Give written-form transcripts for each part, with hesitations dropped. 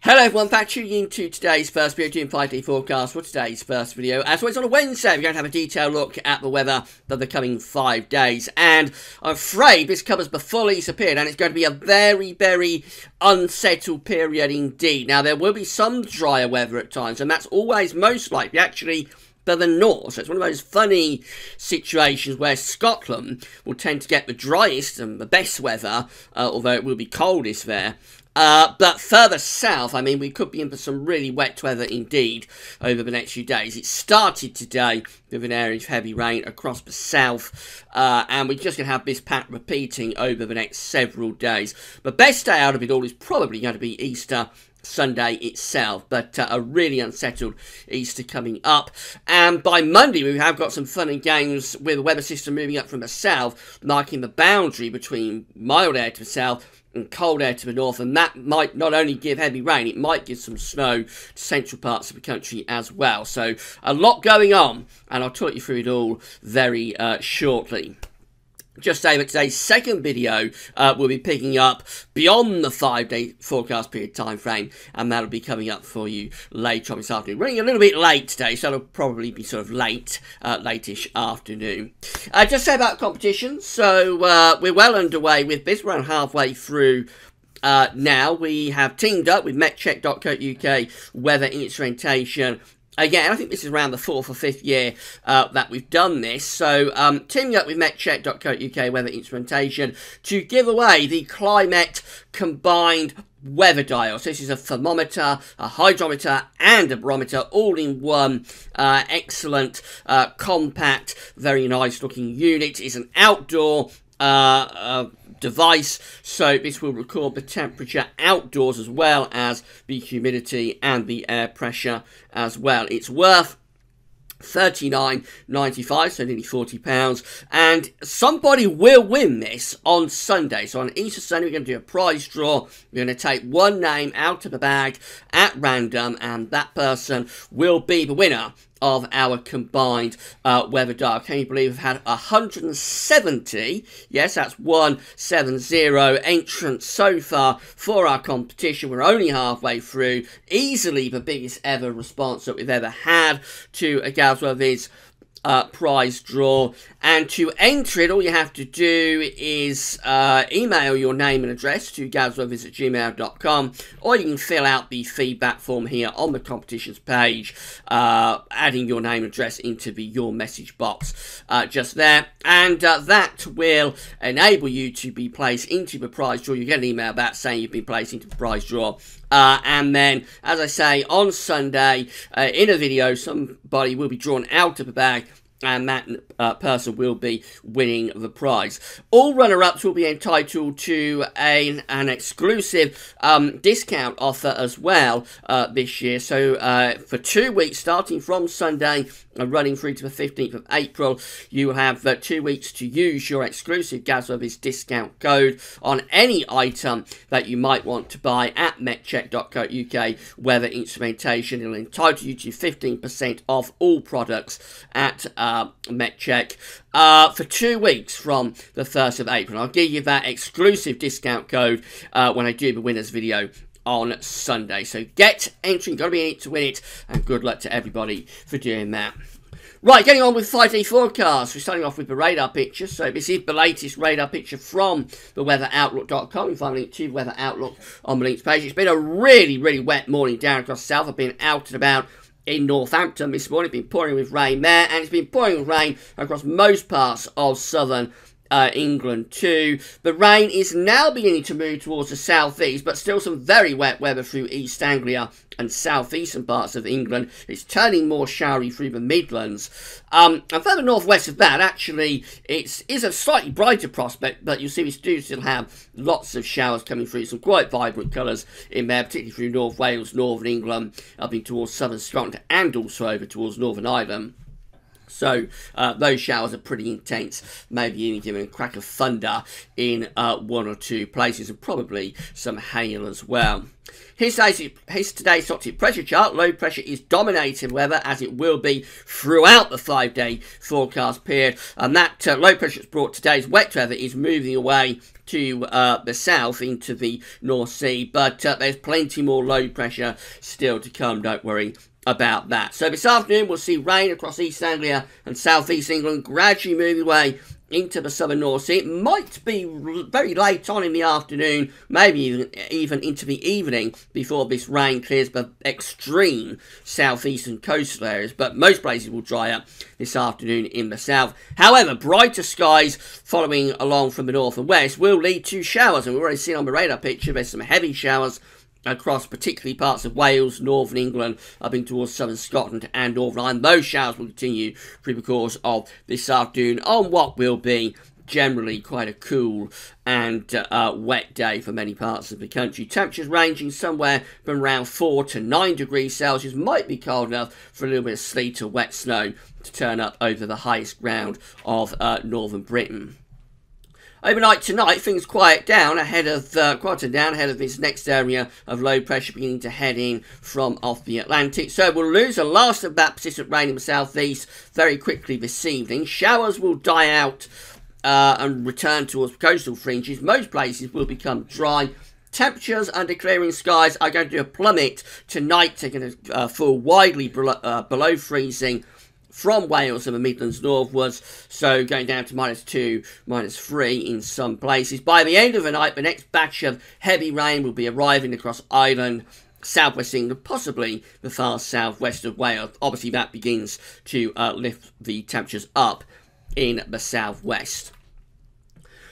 Hello everyone, back tuning into today's first video, doing 5-day forecast for today's first video. As always on a Wednesday, we're going to have a detailed look at the weather for the coming 5 days. And I'm afraid this covers before Easter period, and it's going to be a very, very unsettled period indeed. Now, there will be some drier weather at times, and that's always most likely actually for the north. So it's one of those funny situations where Scotland will tend to get the driest and the best weather, although it will be coldest there. But further south, I mean, we could be in for some really wet weather indeed over the next few days. It started today with an area of heavy rain across the south, and we're just going to have this pattern repeating over the next several days. The best day out of it all is probably going to be Easter Sunday itself, but a really unsettled Easter coming up. And by Monday, we have got some fun and games with the weather system moving up from the south, marking the boundary between mild air to the south and cold air to the north, and that might not only give heavy rain, it might give some snow to central parts of the country as well. So a lot going on, and I'll talk you through it all very shortly. Just say that today's second video will be picking up beyond the 5-day forecast period time frame, and that'll be coming up for you later on this afternoon. Running a little bit late today, so it'll probably be sort of late, late-ish afternoon. Just say about competition. So we're well underway with this. We're around halfway through. Now we have teamed up with Metcheck.co.uk weather instrumentation. Again, I think this is around the 4th or 5th year that we've done this. So, teaming up with Metcheck.co.uk weather instrumentation to give away the Climate Combined weather dial. So this is a thermometer, a hydrometer, and a barometer all in one. Excellent, compact, very nice looking unit. It's an outdoor device, so this will record the temperature outdoors as well as the humidity and the air pressure as well. It's worth $39.95, so nearly £40, and somebody will win this on Sunday. So on Easter Sunday, we're going to do a prize draw. We're going to take one name out of the bag at random, and that person will be the winner of our combined weather dial. Can you believe we've had 170, yes, that's 170 entrants so far for our competition. We're only halfway through. Easily the biggest ever response that we've ever had to a Galsworthy's prize draw. And to enter it, all you have to do is email your name and address to galsworthys@gmail.com, or you can fill out the feedback form here on the competitions page, adding your name and address into the your message box just there, and that will enable you to be placed into the prize draw. You get an email back saying you've been placed into the prize draw. And then, as I say, on Sunday, in a video, somebody will be drawn out of the bag, and that person will be winning the prize. All runner-ups will be entitled to an exclusive discount offer as well this year. So for 2 weeks, starting from Sunday and running through to the 15th of April, you have 2 weeks to use your exclusive Galsworthy's discount code on any item that you might want to buy at Metcheck.co.uk weather instrumentation. It'll entitle you to 15% off all products at Metcheck for 2 weeks from the 1st of April. I'll give you that exclusive discount code when I do the winners video on Sunday. So get entering, got to be in it to win it, and good luck to everybody for doing that. Right, getting on with 5-day forecast. We're starting off with the radar picture. So this is the latest radar picture from the weatheroutlook.com. You can find a link to the Weather Outlook on the links page. It's been a really, really wet morning down across the south. I've been out and about in Northampton this morning. It's been pouring with rain there, and it's been pouring with rain across most parts of southern England too. The rain is now beginning to move towards the southeast, but still some very wet weather through East Anglia and southeastern parts of England. It's turning more showery through the Midlands. And further northwest of that, actually, it is a slightly brighter prospect, but you'll see we do still have lots of showers coming through. Some quite vibrant colours in there, particularly through North Wales, Northern England, up in towards southern Scotland, and also over towards Northern Ireland. So those showers are pretty intense, maybe even giving a crack of thunder in one or two places, and probably some hail as well. Here's today's top tip pressure chart. Low pressure is dominating weather, as it will be throughout the 5-day forecast period. And that low pressure that's brought today's wet weather is moving away to the south into the North Sea. But there's plenty more low pressure still to come, don't worry about that. So this afternoon we'll see rain across East Anglia and South East England, gradually moving away into the southern North Sea. It might be very late on in the afternoon, maybe even into the evening, before this rain clears the extreme southeastern coastal areas, but most places will dry up this afternoon in the south. However, brighter skies following along from the north and west will lead to showers, and we've already seen on the radar picture there's some heavy showers across particularly parts of Wales, northern England, up in towards southern Scotland and Northern Ireland. Those showers will continue through the course of this afternoon on what will be generally quite a cool and wet day for many parts of the country. Temperatures ranging somewhere from around 4 to 9 degrees Celsius. Might be cold enough for a little bit of sleet or wet snow to turn up over the highest ground of northern Britain. Overnight tonight, things quiet down ahead of this next area of low pressure beginning to head in from off the Atlantic. So we'll lose the last of that persistent rain in the southeast very quickly this evening. Showers will die out and return towards coastal fringes. Most places will become dry. Temperatures under clearing skies are going to plummet tonight, taking a fall widely below freezing from Wales and the Midlands northwards, so going down to -2, -3 in some places. By the end of the night, the next batch of heavy rain will be arriving across Ireland, southwest England, possibly the far southwest of Wales. Obviously, that begins to lift the temperatures up in the southwest.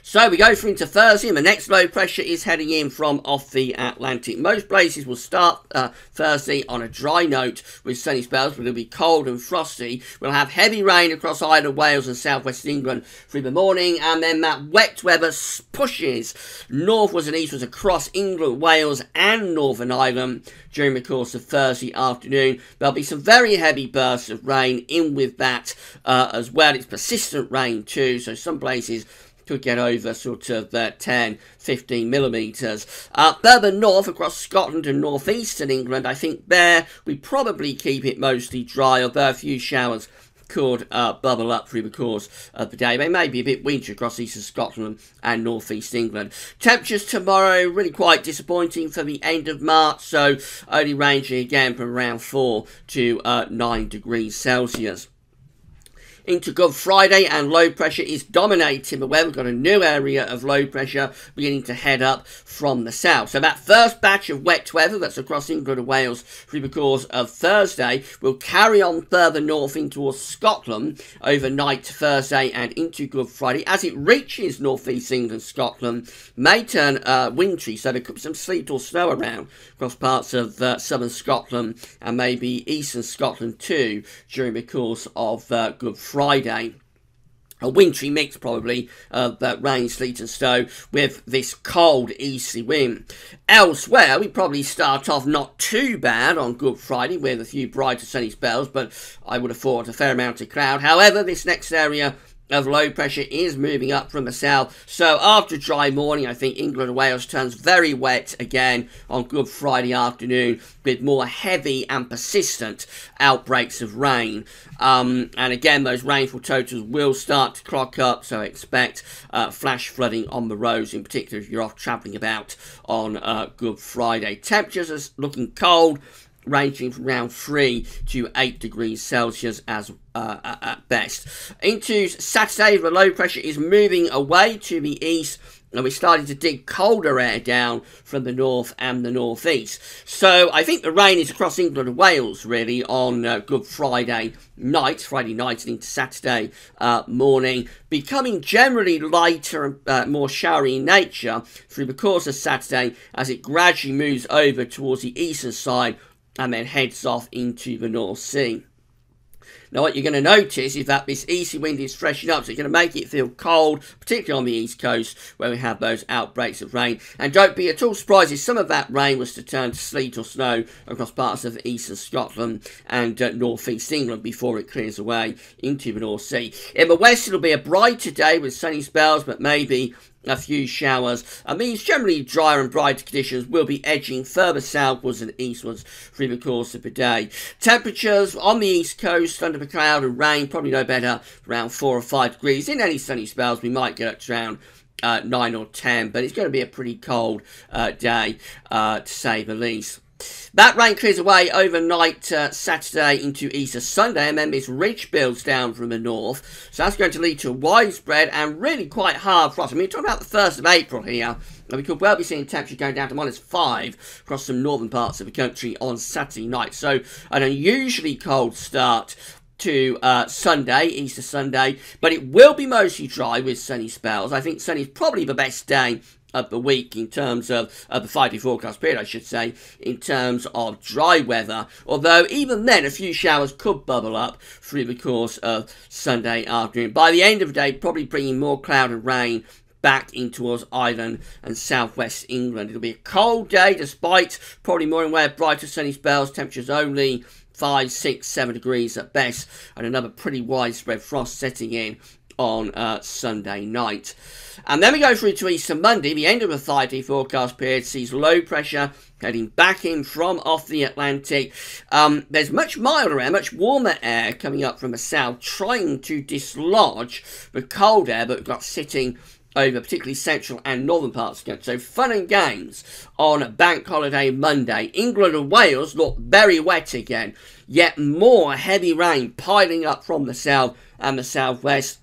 So we go through into Thursday, and the next low pressure is heading in from off the Atlantic. Most places will start Thursday on a dry note with sunny spells, but it'll be cold and frosty. We'll have heavy rain across Ireland, Wales and southwest England through the morning, and then that wet weather pushes northwards and eastwards across England, Wales and Northern Ireland during the course of Thursday afternoon. There'll be some very heavy bursts of rain in with that as well. It's persistent rain too, so some places could get over sort of 10, 15 millimetres. Further north across Scotland and northeastern England, I think there we probably keep it mostly dry, although a few showers could bubble up through the course of the day. They may be a bit winter across eastern Scotland and northeast England. Temperatures tomorrow really quite disappointing for the end of March, so only ranging again from around 4 to 9 degrees Celsius. Into Good Friday, and low pressure is dominating the weather. We've got a new area of low pressure beginning to head up from the south. So that first batch of wet weather that's across England and Wales through the course of Thursday will carry on further north in towards Scotland overnight Thursday and into Good Friday. As it reaches northeast England, Scotland may turn wintry, so there could be some sleet or snow around across parts of southern Scotland and maybe eastern Scotland too during the course of Good Friday. A wintry mix probably of rain, sleet and snow with this cold easterly wind. Elsewhere, we probably start off not too bad on Good Friday with a few brighter sunny spells, but I would have thought a fair amount of cloud. However, this next area of low pressure is moving up from the south, so after a dry morning, I think England and Wales turns very wet again on Good Friday afternoon with more heavy and persistent outbreaks of rain. And again, those rainfall totals will start to clock up, so expect flash flooding on the roads, in particular if you're off travelling about on Good Friday. Temperatures are looking cold, ranging from around 3 to 8 degrees Celsius as at best. Into Saturday, the low pressure is moving away to the east, and we're starting to dig colder air down from the north and the northeast. So I think the rain is across England and Wales really on Good Friday night and into Saturday morning, becoming generally lighter and more showery in nature through the course of Saturday as it gradually moves over towards the eastern side and then heads off into the North Sea. Now, what you're going to notice is that this easy wind is freshening up, so it's going to make it feel cold, particularly on the east coast, where we have those outbreaks of rain. And don't be at all surprised if some of that rain was to turn to sleet or snow across parts of eastern Scotland and north-east England before it clears away into the North Sea. In the west, it'll be a brighter day with sunny spells, but maybe a few showers. And these generally drier and brighter conditions will be edging further southwards and eastwards through the course of the day. Temperatures on the east coast under the cloud and rain probably no better, around 4 or 5 degrees. In any sunny spells we might get up to around 9 or 10, but it's going to be a pretty cold day to say the least. That rain clears away overnight Saturday into Easter Sunday, and then this ridge builds down from the north. So that's going to lead to a widespread and really quite hard frost. I mean, we're talking about the 1st of April here, and we could well be seeing temperatures going down to -5 across some northern parts of the country on Saturday night. So an unusually cold start to Sunday, Easter Sunday, but it will be mostly dry with sunny spells. I think sunny is probably the best day of the week in terms of the 5-day forecast period, I should say, in terms of dry weather. Although even then, a few showers could bubble up through the course of Sunday afternoon. By the end of the day, probably bringing more cloud and rain back in towards Ireland and southwest England. It'll be a cold day, despite probably more in way of brighter sunny spells. Temperatures only 5, 6, 7 degrees at best, and another pretty widespread frost setting in on Sunday night. And then we go through to Easter Monday. The end of the 5-day forecast period sees low pressure heading back in from off the Atlantic. There's much milder air, much warmer air coming up from the south, trying to dislodge the cold air that we've got sitting over particularly central and northern parts of the country. So fun and games on Bank Holiday Monday. England and Wales look very wet again. Yet more heavy rain piling up from the south and the southwest.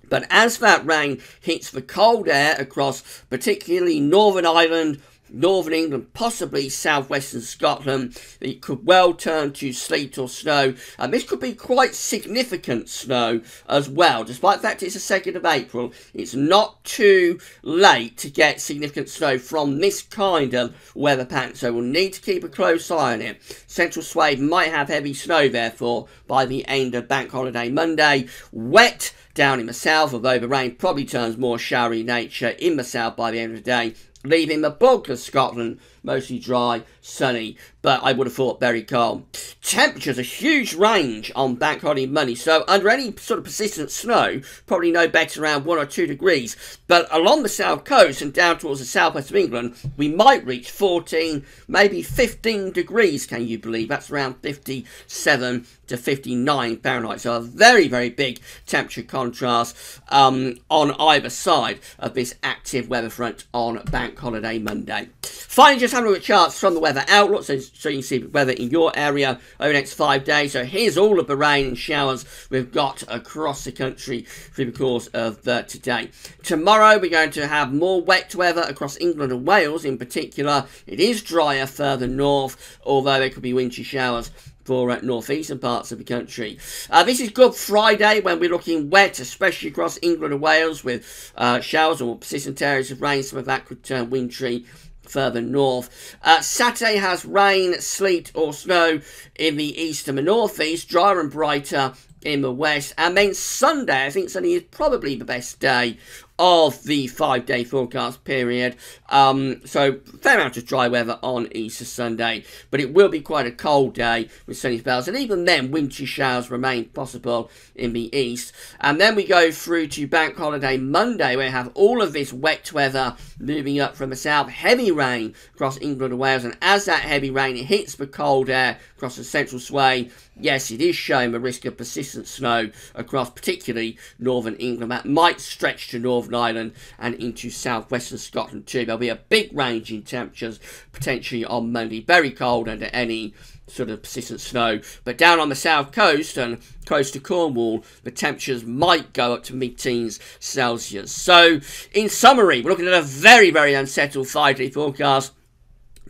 But as that rain hits the cold air across particularly Northern Ireland, Northern England, possibly southwestern Scotland, it could well turn to sleet or snow. And this could be quite significant snow as well. Despite the fact it's the 2nd of April, it's not too late to get significant snow from this kind of weather pattern. So we'll need to keep a close eye on it. Central swathe might have heavy snow, therefore, by the end of Bank Holiday Monday. Wet down in the south, although the rain probably turns more showery nature in the south by the end of the day, leaving the bulk of Scotland mostly dry, sunny, but I would have thought very cold. Temperatures, a huge range on Bank Holiday Monday, so under any sort of persistent snow, probably no better around 1 or 2 degrees. But along the south coast and down towards the southwest of England, we might reach 14, maybe 15 degrees, can you believe? That's around 57 to 59 Fahrenheit. So a very, very big temperature contrast on either side of this active weather front on Bank Holiday Monday. Finally, just having a look at charts from the weather outlook, so you can see weather in your area over the next 5 days. So here's all of the rain and showers we've got across the country through the course of today. Tomorrow we're going to have more wet weather across England and Wales in particular. It is drier further north, although there could be wintry showers for northeastern parts of the country. This is Good Friday when we're looking wet, especially across England and Wales, with showers or persistent areas of rain. Some of that could turn wintry further north. Saturday has rain, sleet or snow in the east and the northeast, drier and brighter in the west. And then Sunday, I think Sunday is probably the best day of the 5-day forecast period. So fair amount of dry weather on Easter Sunday, but it will be quite a cold day with sunny spells, and even then wintry showers remain possible in the east. And then we go through to Bank Holiday Monday, where we have all of this wet weather moving up from the south, heavy rain across England and Wales, and as that heavy rain hits the cold air across the central swathe, yes, it is showing the risk of persistent snow across particularly northern England. That might stretch to Northern Ireland and into southwestern Scotland too. There'll be a big range in temperatures potentially on Monday. Very cold under any sort of persistent snow. But down on the south coast and close to Cornwall, the temperatures might go up to mid-teens Celsius. So, in summary, we're looking at a very, very unsettled 5-day forecast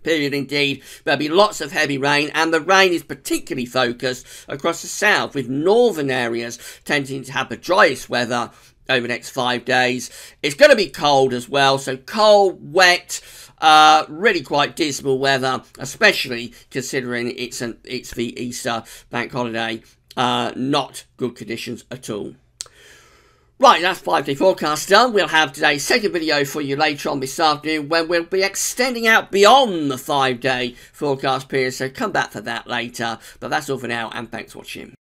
period indeed. There'll be lots of heavy rain, and the rain is particularly focused across the south, with northern areas tending to have the driest weather over the next 5 days. It's going to be cold as well, so cold, wet, really quite dismal weather, especially considering it's the Easter bank holiday not good conditions at all. Right, that's 5-day forecast done. We'll have today's second video for you later on this afternoon when we'll be extending out beyond the 5-day forecast period, so come back for that later. But that's all for now, and thanks for watching.